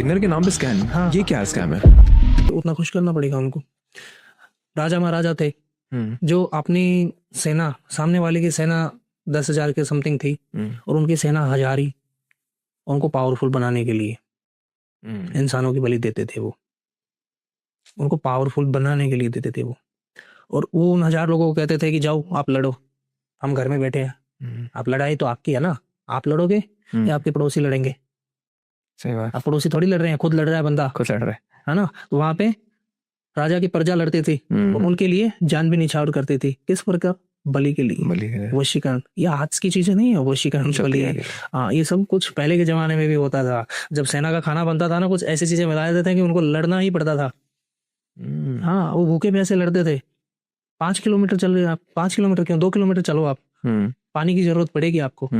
किन्नर के नाम पे स्कैम? हाँ। ये क्या स्कैम है? तो उतना खुश करना पड़ेगा उनको। राजा महाराजा थे जो अपनी सेना, सामने वाले की सेना 10,000 के समथिंग थी और उनकी सेना 1,000 ही, उनको पावरफुल बनाने के लिए इंसानों की बलि देते थे। वो उनको पावरफुल बनाने के लिए देते थे वो, और वो उन 1,000 लोगों को कहते थे कि जाओ आप लड़ो, हम घर में बैठे हैं। आप लड़ाई तो आपकी है ना, आप लड़ोगे या आपके पड़ोसी लड़ेंगे? सही बात। आप पड़ोसी थोड़ी लड़ रहे हैं, खुद लड़ रहा है बंदा, खुद लड़ रहा है ना। तो वहां पे राजा की प्रजा लड़ती थी और उनके लिए जान भी निछावर करती थी। किस प्रकार? बलि के लिए, है। वशीकरण। ये आज की चीजें नहीं है वशीकरण, बलि। हाँ, ये सब कुछ पहले के जमाने में भी होता था। जब सेना का खाना बनता था ना, कुछ ऐसी चीजें मिला देते थे कि उनको लड़ना ही पड़ता था। हाँ, वो भूखे प्यासे लड़ते थे। 5 किलोमीटर चल रहे आप, 5 किलोमीटर क्यों, 2 किलोमीटर चलो आप, पानी की जरूरत पड़ेगी आपको।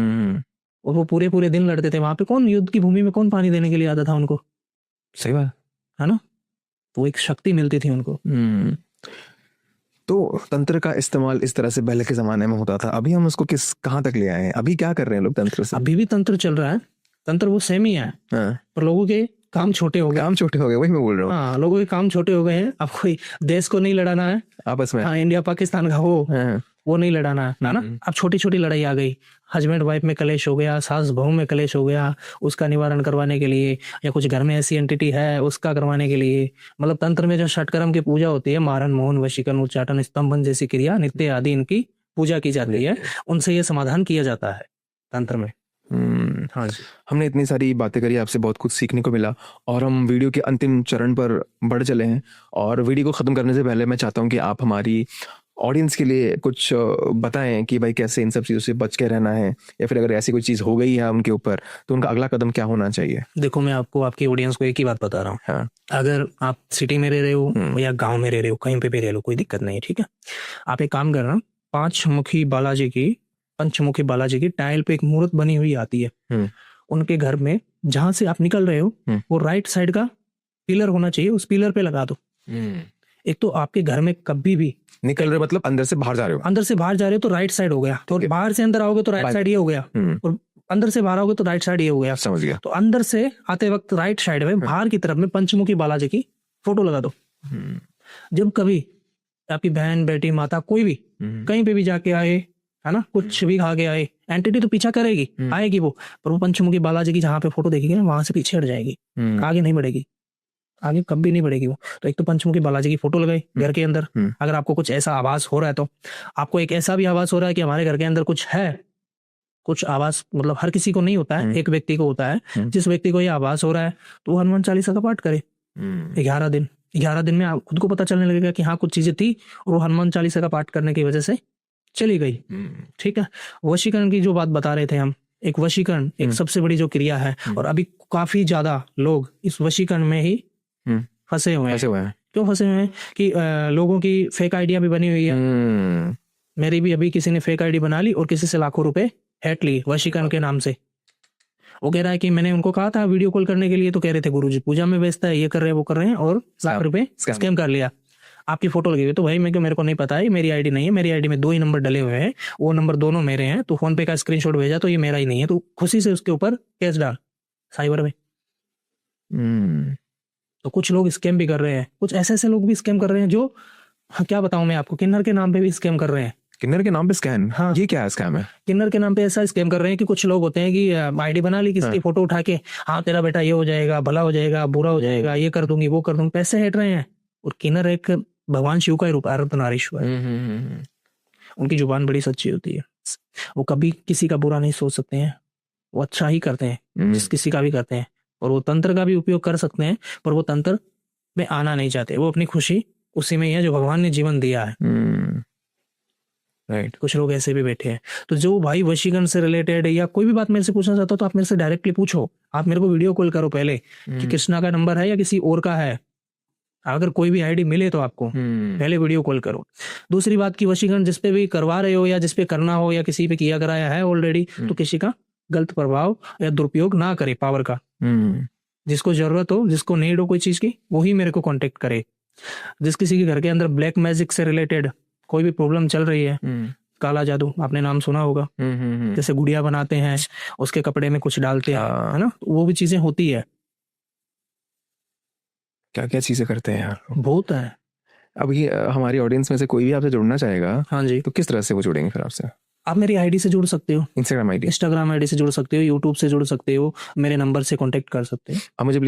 और वो पूरे पूरे दिन लड़ते थे वहां पे। कौन युद्ध की भूमि में कौन पानी देने के लिए आता था उनको? सही बात है ना। तो एक शक्ति मिलती थी उनको। तो तंत्र का इस्तेमाल इस तरह से पहले के जमाने में होता था। अभी हम उसको कहाँ तक ले आए हैं? अभी क्या कर रहे हैं लोग तंत्र से? अभी भी तंत्र चल रहा है, तंत्र वो सेम ही है। हाँ। पर लोगों के काम छोटे हो गए। काम छोटे हो गए, वही मैं बोल रहा हूँ। हाँ, लोगों के काम छोटे हो गए हैं। अब कोई देश को नहीं लड़ाना है आपस में। हाँ, इंडिया पाकिस्तान का वो नहीं लड़ाना है ना। अब छोटी छोटी लड़ाई आ गई। हस्बैंड वाइफ में कलेश हो गया, सास बहू में कलेश हो गया, उसका निवारण करवाने के लिए, या कुछ घर में ऐसी एंटिटी है उसका करवाने के लिए। मतलब तंत्र में जो षटकर्म की पूजा होती है, मारण, मोहन, वशीकरण, उच्चाटन, स्तंभन जैसी क्रिया, नित्य आदि, इनकी पूजा की जाती है। उनसे ये समाधान किया जाता है तंत्र में। हाँ जी। हमने इतनी सारी बातें करी, आपसे बहुत कुछ सीखने को मिला, और हम वीडियो के अंतिम चरण पर बढ़ चले हैं। और वीडियो को ख़त्म करने से पहले मैं चाहता हूँ कि आप हमारी ऑडियंस के लिए कुछ बताएं कि भाई कैसे इन सब चीज़ों से बच के रहना है, या फिर अगर ऐसी कोई चीज़ हो गई है उनके ऊपर तो उनका अगला कदम क्या होना चाहिए। देखो, मैं आपको, आपकी ऑडियंस को एक ही बात बता रहा हूँ। हाँ। अगर आप सिटी में रह रहे हो या गांव में रह रहे हो, कहीं पे भी रह लो, कोई दिक्कत नहीं है, ठीक है। आप एक काम करना, पंचमुखी बालाजी की टाइल पे एक मूर्त बनी हुई आती है उनके घर में। जहां से आप निकल रहे हो वो राइट साइड का पिलर होना चाहिए, उस पिलर पे लगा दो। एक तो आपके घर में कभी भी निकल रहे मतलब अंदर से बाहर जा रहे हो, अंदर से बाहर जा रहे हो तो राइट साइड हो गया, तो बाहर से अंदर आओगे तो राइट साइड ये हो गया, और अंदर से बाहर आओगे तो राइट साइड ये हो गया। समझ गया। तो अंदर से आते वक्त राइट साइड में बाहर की तरफ में पंचमुखी बालाजी की फोटो लगा दो। जब कभी आपकी बहन, बेटी, माता, कोई भी कहीं पे भी जाके आए, है ना, कुछ भी खा के आए, एंटिटी तो पीछा करेगी, आएगी वो, पर वो पंचमुखी बालाजी की जहां पे फोटो देखेगी ना, वहां से पीछे हट जाएगी, आगे नहीं बढ़ेगी, आगे कभी नहीं बढ़ेगी वो। तो एक तो पंचमुखी बालाजी की फोटो लगाई घर के अंदर। अगर आपको कुछ ऐसा आभास हो रहा है, तो आपको एक ऐसा भी आभास हो रहा है कि हमारे घर के अंदर कुछ है, कुछ आभास, मतलब हर किसी को नहीं होता है, एक व्यक्ति को होता है। जिस व्यक्ति को ये आभास हो रहा है तो वो हनुमान चालीसा का पाठ करे 11 दिन में आप खुद को पता चलने लगेगा कि हाँ कुछ चीजें थी, और वो हनुमान चालीसा का पाठ करने की वजह से चली गई। ठीक है। वशीकरण की जो बात बता रहे थे हम, एक वशीकरण एक सबसे बड़ी जो क्रिया है, और अभी काफी ज्यादा लोग इस वशीकरण में ही फंसे हुए हैं। क्यों फंसे हुए हैं? कि लोगों की फेक आइडिया भी बनी हुई है। मेरी भी अभी किसी ने फेक आईडी बना ली और किसी से लाखों रुपए हैट ली वशीकरण के नाम से। वो कह रहा है कि मैंने उनको कहा था वीडियो कॉल करने के लिए, तो कह रहे थे गुरुजी पूजा में व्यस्त है, ये कर रहे हैं, वो कर रहे हैं, और लाख रुपए स्कैम कर लिया। आपकी फोटो लगी हुई। तो भाई मैं क्यों, मेरे को नहीं पता है, मेरी आईडी नहीं है, मेरी आईडी में 2 ही नंबर डले हुए हैं, वो नंबर दोनों मेरे हैं, तो फोन पे का स्क्रीनशॉट भेजा तो ये मेरा ही नहीं है, तो खुशी से उसके ऊपर केस डाल साइबर में। तो कुछ लोग स्कैम भी कर रहे हैं, कुछ ऐसे लोग भी स्कैम कर रहे हैं जो, हाँ, क्या बताऊं मैं आपको, किन्नर के नाम पे भी स्कैम कर रहे हैं। किन्नर के नाम पे स्कैम? हाँ। ये क्या है स्कैम है? किन्नर के नाम पे ऐसा स्कैम कर रहे हैं कि कुछ लोग होते हैं कि आईडी बना ली किसी की फोटो उठा के, हाँ तेरा बेटा ये हो जाएगा, भला हो जाएगा, बुरा हो जाएगा, ये कर दूंगी, वो कर दूंगी, पैसे हट रहे हैं। और किन्नर एक भगवान शिव का ही रूप है, अर्धनारीश्वर। उनकी जुबान बड़ी सच्ची होती है, वो कभी किसी का बुरा नहीं सोच सकते हैं, वो अच्छा ही करते हैं, जिस किसी का भी करते हैं। और वो तंत्र का भी उपयोग कर सकते हैं, पर वो तंत्र में आना नहीं चाहते, वो अपनी खुशी उसी में ही है जो भगवान ने जीवन दिया है। राइट। कुछ लोग ऐसे भी बैठे हैं। तो जो भाई वशीकरण से रिलेटेड या कोई भी बात मेरे से पूछना चाहता हो, तो आप मेरे से डायरेक्टली पूछो। आप मेरे को वीडियो कॉल करो पहले कि कृष्णा का नंबर है या किसी और का है। अगर कोई भी आईडी मिले तो आपको पहले वीडियो कॉल करो। दूसरी बात की, वशीकरण जिस पे भी करवा रहे हो या जिस पे करना हो या किसी पे किया कराया है ऑलरेडी, तो किसी का गलत प्रभाव या दुरुपयोग ना करे पावर का। जिसको जरूरत हो, जिसको नीड हो कोई चीज की, वही मेरे को कांटेक्ट करे। जिस किसी के घर के अंदर ब्लैक मैजिक से रिलेटेड कोई भी प्रॉब्लम चल रही है, काला जादू आपने नाम सुना होगा, जैसे गुड़िया बनाते हैं, उसके कपड़े में कुछ डालते हैं, है ना, वो भी चीजें होती है। क्या क्या चीज़ें करते हैं यार। बहुत है। अभी हमारी ऑडियंस में से कोई भी आपसे जुड़ना चाहेगा हाँ जी, तो किस तरह से वो जुड़ेंगे फिर आपसे? आप मेरी आईडी से जुड़ सकते हो, इंस्टाग्राम आईडी? इंस्टाग्राम आईडी से जुड़ सकते हो, यूट्यूब से जुड़ सकते हो, मेरे नंबर से कांटेक्ट कर सकते हो। आप मुझे प्लीज